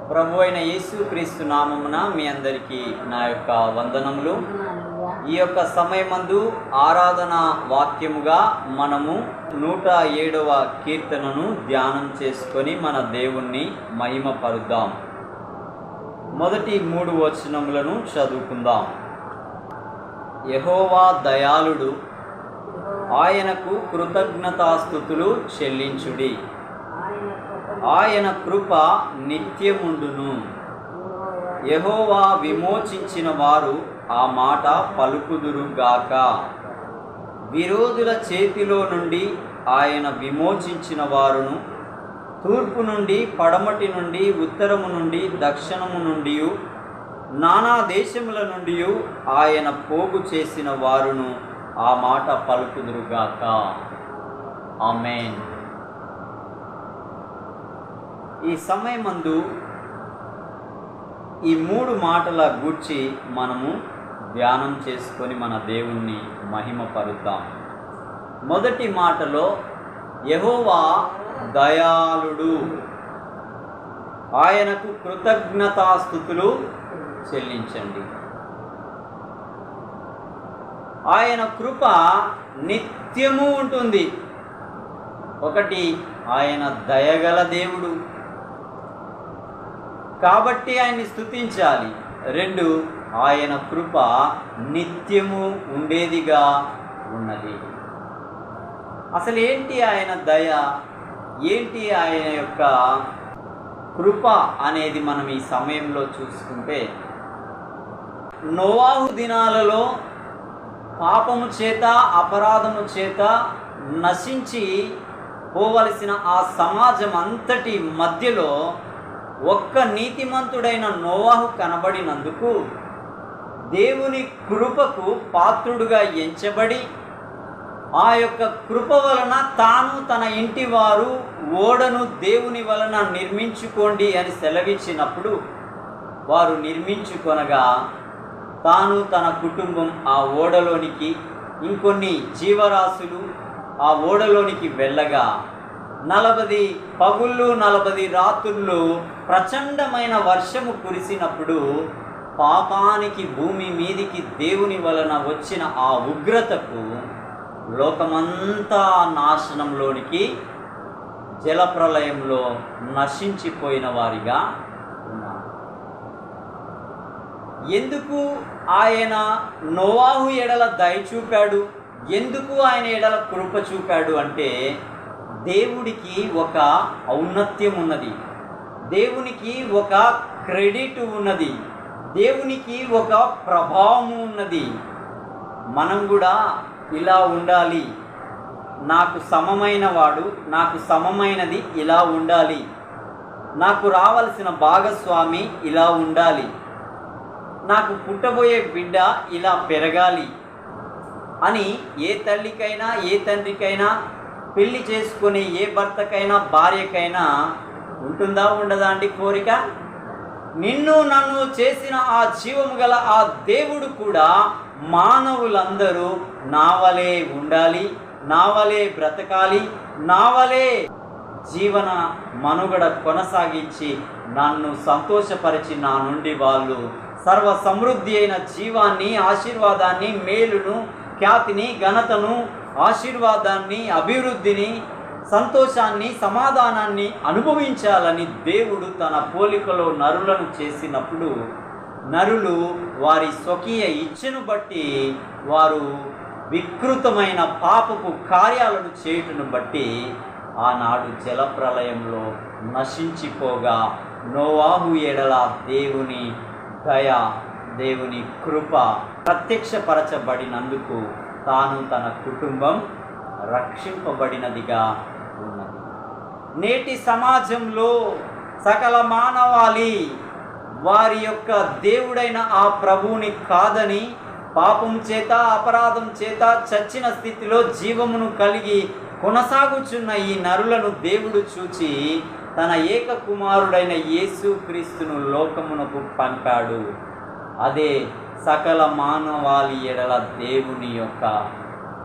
ప్రభు అయిన యేసుక్రీస్తు నామమున మీ అందరికీ నా యొక్క వందనములు. ఈ యొక్క సమయమందు ఆరాధన వాక్యముగా మనము 107వ కీర్తనను ధ్యానం చేసుకొని మన దేవుణ్ణి మహిమపరుద్దాం. మొదటి 3 వచనములను చదువుకుందాం. యెహోవా దయాళుడు, ఆయనకు కృతజ్ఞతాస్తుతులు చెల్లించుడి. ఆయన కృప నిత్యముండును. యెహోవా విమోచించిన వారు ఆ మాట పలుకుదురుగాక. విరోధుల చేతిలో నుండి ఆయన విమోచించిన వారును, తూర్పు నుండి పడమటి నుండి ఉత్తరము నుండి దక్షిణము నుండి నానా దేశముల నుండి ఆయన పోగు చేసిన వారును ఆ మాట పలుకుదురుగాక. ఆమేన్. ఈ సమయమందు ఈ 3 మాటల గూర్చి మనము ధ్యానం చేసుకొని మన దేవుణ్ణి మహిమపరుద్దాం. మొదటి మాటలో యెహోవా దయాళుడు, ఆయనకు కృతజ్ఞతాస్తుతులు చెల్లించండి. ఆయన కృప నిత్యము ఉంటుంది. ఒకటి, ఆయన దయగల దేవుడు కాబట్టి ఆయన్ని స్తుతించాలి. 2, ఆయన కృప నిత్యము ఉండేదిగా ఉన్నది. అసలు ఏంటి ఆయన దయ, ఏంటి ఆయన యొక్క కృప అనేది మనం ఈ సమయంలో చూసుకుంటే, నోవాహు దినాలలో పాపము చేత అపరాధము చేత నశించి పోవలసిన ఆ సమాజం అంతటి మధ్యలో ఒక్క నీతిమంతుడైన నోవాహు కనబడినందుకు దేవుని కృపకు పాత్రుడుగా ఎంచబడి, ఆ యొక్క కృప వలన తాను తన ఇంటి వారు ఓడను దేవుని వలన నిర్మించుకోండి అని సెలవిచ్చినప్పుడు వారు నిర్మించుకొనగా, తాను తన కుటుంబం ఆ ఓడలోనికి, ఇంకొన్ని జీవరాశులు ఆ ఓడలోనికి వెళ్ళగా 40 పగుళ్ళు 40 రాత్రులు ప్రచండమైన వర్షము కురిసినప్పుడు పాపానికి భూమి మీదికి దేవుని వలన వచ్చిన ఆ ఉగ్రతకు లోకమంతా నాశనంలోనికి జలప్రలయంలో నశించిపోయిన వారిగా ఉన్నారు. ఎందుకు ఆయన నోవాహు ఎడల దయ చూపాడు, ఎందుకు ఆయన ఎడల కృప చూపాడు అంటే, దేవుడికి ఒక ఔన్నత్యం ఉన్నది, దేవునికి ఒక క్రెడిట్ ఉన్నది, దేవునికి ఒక ప్రభావం ఉన్నది. మనం కూడా ఇలా ఉండాలి, నాకు సమమైన వాడు, నాకు సమమైనది ఇలా ఉండాలి, నాకు రావాల్సిన భాగస్వామి ఇలా ఉండాలి, నాకు పుట్టబోయే బిడ్డ ఇలా పెరగాలి అని ఏ తల్లికైనా ఏ తండ్రికైనా, పెళ్లి చేసుకునే ఏ భర్తకైనా భార్యకైనా ఉంటుందా ఉండదా అండి కోరిక? నిన్ను నన్ను చేసిన ఆ జీవము గల ఆ దేవుడు కూడా మానవులందరూ నా వలే ఉండాలి, నా వలే బ్రతకాలి, నా వలే జీవన మనుగడ కొనసాగించి నన్ను సంతోషపరిచి నా నుండి వాళ్ళు సర్వ సమృద్ధి అయిన జీవాన్ని, ఆశీర్వాదాన్ని, మేలును, ఖ్యాతిని, ఘనతను, ఆశీర్వాదాన్ని, అభివృద్ధిని, సంతోషాన్ని, సమాధానాన్ని అనుభవించాలని దేవుడు తన పోలికలో నరులను చేసినప్పుడు, నరులు వారి స్వకీయ ఇచ్ఛను బట్టి వారు వికృతమైన పాపపు కార్యాలను చేయుటను బట్టి ఆనాడు జలప్రలయంలో నశించిపోగా, నోవాహు ఎడల దేవుని దయ, దేవుని కృప ప్రత్యక్షపరచబడినందుకు తాను తన కుటుంబం రక్షింపబడినదిగా ఉన్నది. నేటి సమాజంలో సకల మానవాళి వారి యొక్క దేవుడైన ఆ ప్రభువుని కాదని, పాపం చేత అపరాధం చేత చచ్చిన స్థితిలో జీవమును కలిగి కొనసాగుచున్న ఈ నరులను దేవుడు చూచి తన ఏక కుమారుడైన యేసుక్రీస్తును లోకమునకు పంపాడు. అదే సకల మానవాళి ఎడల దేవుని యొక్క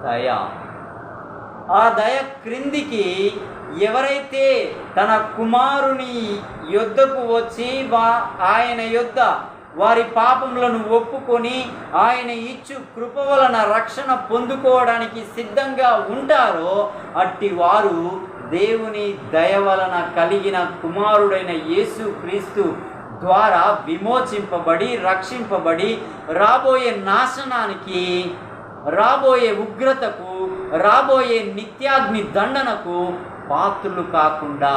దయ. ఆ దయ క్రిందికి ఎవరైతే తన కుమారుని యొద్దకు వచ్చి ఆయన యొద్ద వారి పాపములను ఒప్పుకొని ఆయన ఇచ్చు కృప వలన రక్షణ పొందుకోవడానికి సిద్ధంగా ఉంటారో అట్టి వారు దేవుని దయ వలన కలిగిన కుమారుడైన యేసు క్రీస్తు ద్వారా విమోచింపబడి రక్షింపబడి రాబోయే నాశనానికి, రాబోయే ఉగ్రతకు, రాబోయే నిత్యాగ్ని దండనకు పాత్రులు కాకుండా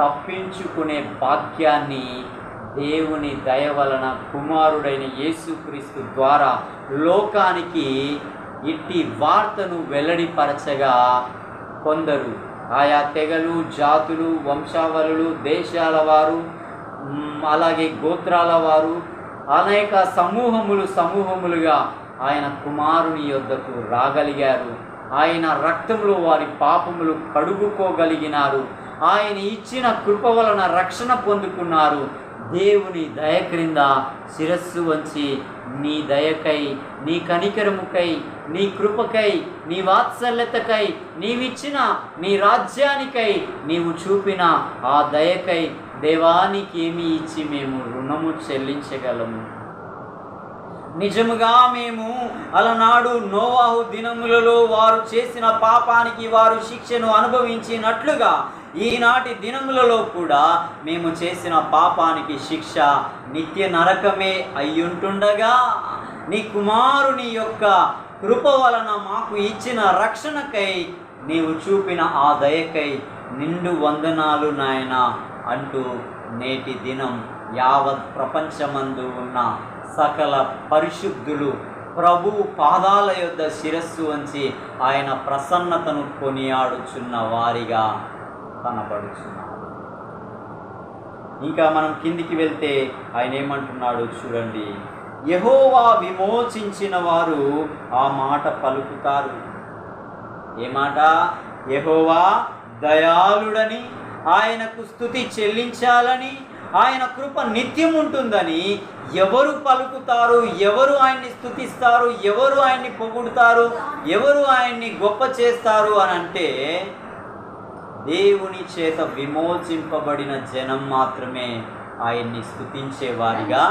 తప్పించుకునే భాగ్యాన్ని దేవుని దయ వలన కుమారుడైన యేసుక్రీస్తు ద్వారా లోకానికి ఇట్టి వార్తను వెల్లడిపరచగా కొందరు ఆయా తెగలు, జాతులు, వంశావళులు, దేశాల వారు, అలాగే గోత్రాల వారు అనేక సమూహములుగా ఆయన కుమారుని యొద్దకు రాగలిగారు. ఆయన రక్తంలో వారి పాపములు కడుగుకోగలిగినారు. ఆయన ఇచ్చిన కృప వలన రక్షణ పొందుకున్నారు. దేవుని దయ క్రింద శిరస్సు వంచి నీ దయకై, నీ కనికరముకై, నీ కృపకై, నీ వాత్సల్యతకై, నీవిచ్చిన నీ రాజ్యానికై, నీవు చూపిన ఆ దయకై దేవానికి ఏమి ఇచ్చి మేము రుణము చెల్లించగలము? నిజముగా మేము అలనాడు నోవాహు దినములలో వారు చేసిన పాపానికి వారు శిక్షను అనుభవించినట్లుగా ఈనాటి దినములలో కూడా మేము చేసిన పాపానికి శిక్ష నిత్య నరకమే అయ్యుంటుండగా నీ కుమారుని యొక్క కృప వలన మాకు ఇచ్చిన రక్షణకై నీవు చూపిన ఆ దయకై నిండు వందనాలు నాయన అంటూ నేటి దినం యావత్ ప్రపంచమందు ఉన్న సకల పరిశుద్ధులు ప్రభు పాదాల యొద్ద శిరస్సు వంచి ఆయన ప్రసన్నతను కొనియాడుచున్న వారిగా కనబడుచున్నారు. ఇంకా మనం కిందికి వెళ్తే ఆయన ఏమంటున్నాడు చూడండి. యెహోవా విమోచించిన వారు ఆ మాట పలుకుతారు. ఏ మాట? యెహోవా దయాళుడని, ఆయనకు స్తుతి చెల్లించాలని, ఆయన కృప నిత్యం ఉంటుందని ఎవరు పలుకుతారు? ఎవరు ఆయన్ని స్తుతిస్తారు? ఎవరు ఆయన్ని పొగుడుతారు? ఎవరు ఆయన్ని గొప్ప చేస్తారు అని అంటే దేవుని చేత విమోచింపబడిన జనం మాత్రమే ఆయన్ని స్తుతించేవారిగా,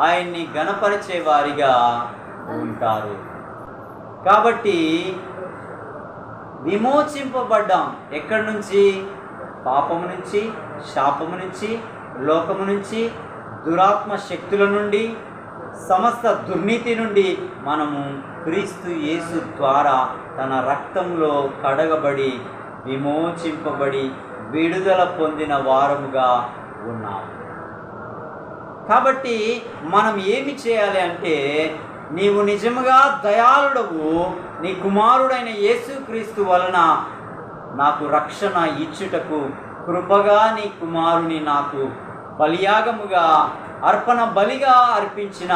ఆయన్ని గణపరిచేవారిగా ఉంటారు. కాబట్టి విమోచింపబడ్డాం. ఎక్కడి నుంచి? పాపము నుంచి, శాపము నుంచి, లోకము నుంచి, దురాత్మ శక్తుల నుండి, సమస్త దుర్నీతి నుండి మనము క్రీస్తు యేసు ద్వారా తన రక్తంలో కడగబడి విమోచింపబడి విడుదల పొందిన వారముగా ఉన్నాము. కాబట్టి మనం ఏమి చేయాలి అంటే, నీవు నిజముగా దయాళుడవు, నీ కుమారుడైన యేసుక్రీస్తు వలన నాకు రక్షణ ఇచ్చుటకు కృపగా నీ కుమారుని నాకు బలియాగముగా అర్పణ బలిగా అర్పించిన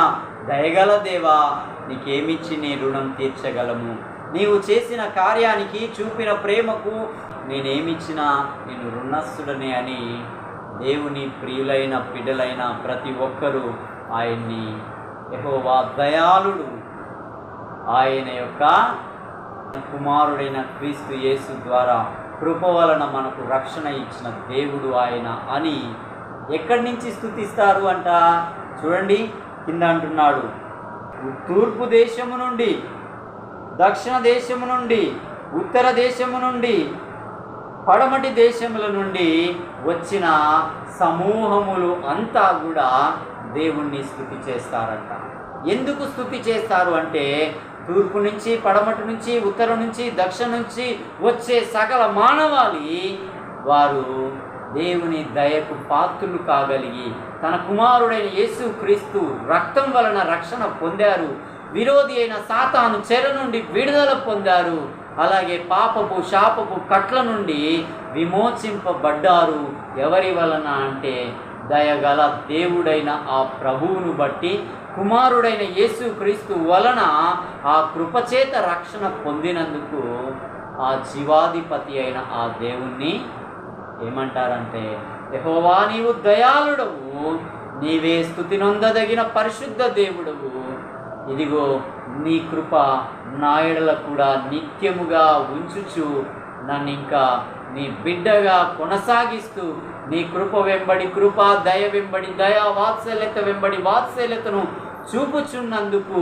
దయగల దేవా, నీకేమిచ్చి నీ రుణం తీర్చగలము? నీవు చేసిన కార్యానికి, చూపిన ప్రేమకు నేనేమిచ్చినా నేను రుణస్థుడనే అని దేవుని ప్రియులైన బిడ్డలైన ప్రతి ఒక్కరూ ఆయన్ని యెహోవా దయాళుడు, ఆయన యొక్క కుమారుడైన క్రీస్తు యేసు ద్వారా కృప వలన మనకు రక్షణ ఇచ్చిన దేవుడు ఆయన అని ఎక్కడి నుంచి స్తుతిస్తారు అంట? చూడండి, కింద అంటున్నాడు, తూర్పు దేశము నుండి, దక్షిణ దేశము నుండి, ఉత్తర దేశము నుండి, పడమటి దేశముల నుండి వచ్చిన సమూహములు అంతా కూడా దేవుణ్ణి స్తుతి చేస్తారంట. ఎందుకు స్తుతి చేస్తారు అంటే, తూర్పు నుంచి, పడమటి నుంచి, ఉత్తరం నుంచి, దక్షిణ నుంచి వచ్చే సకల మానవాళి వారు దేవుని దయకు పాత్రులు కాగలిగి తన కుమారుడైన యేసు క్రీస్తు రక్తం వలన రక్షణ పొందారు. విరోధి అయిన సాతాను చెర నుండి విడుదల పొందారు. అలాగే పాపపు శాపపు కట్ల నుండి విమోచింపబడ్డారు. ఎవరి వలన అంటే దయగల దేవుడైన ఆ ప్రభువును బట్టి, కుమారుడైన యేసు క్రీస్తు వలన ఆ కృపచేత రక్షణ పొందినందుకు ఆ జీవాధిపతి అయిన ఆ దేవుణ్ణి ఏమంటారంటే, యెహోవా నీవు దయాళుడవు, నీవే స్తుతి నొందదగిన పరిశుద్ధ దేవుడవు. ఇదిగో నీ కృప నా ఎడల కూడా నిత్యముగా ఉంచుచు నన్ను ఇంకా నీ బిడ్డగా కొనసాగిస్తూ నీ కృప వెంబడి కృప, దయ వెంబడి దయ, వాత్సల్యత వెంబడి వాత్సల్యతను చూపుచున్నందుకు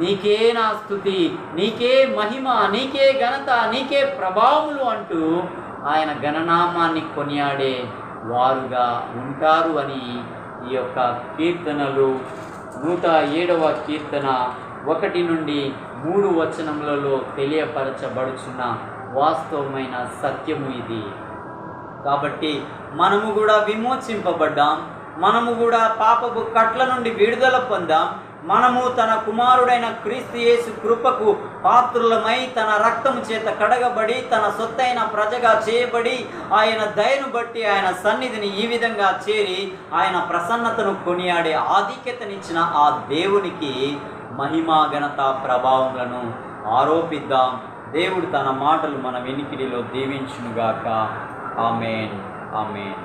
నీకే నా స్తుతి, నీకే మహిమ, నీకే ఘనత, నీకే ప్రభావములు అంటూ ఆయన ఘననామాన్ని కొనియాడే వారుగా ఉంటారు అని ఈ యొక్క కీర్తనలు 107వ కీర్తన 1 నుండి 3 వచనములలో తెలియపరచబడుచున్న వాస్తవమైన సత్యము ఇది. కాబట్టి మనము కూడా విమోచింపబడ్డాం, మనము కూడా పాపపు కట్ల నుండి విడుదల పొందాం. మనము తన కుమారుడైన క్రీస్తు యేసు కృపకు పాత్రులమై తన రక్తము చేత కడగబడి తన సొత్తైన ప్రజగా చేయబడి ఆయన దయను బట్టి ఆయన సన్నిధిని ఈ విధంగా చేరి ఆయన ప్రసన్నతను కొనియాడే ఆధిక్యతనిచ్చిన ఆ దేవునికి మహిమా ఘనత ప్రభావములను ఆరోపిద్దాం. దేవుడు తన మాటలు మన వెనికిడిలో దీవించునుగాక. ఆమేన్, ఆమేన్.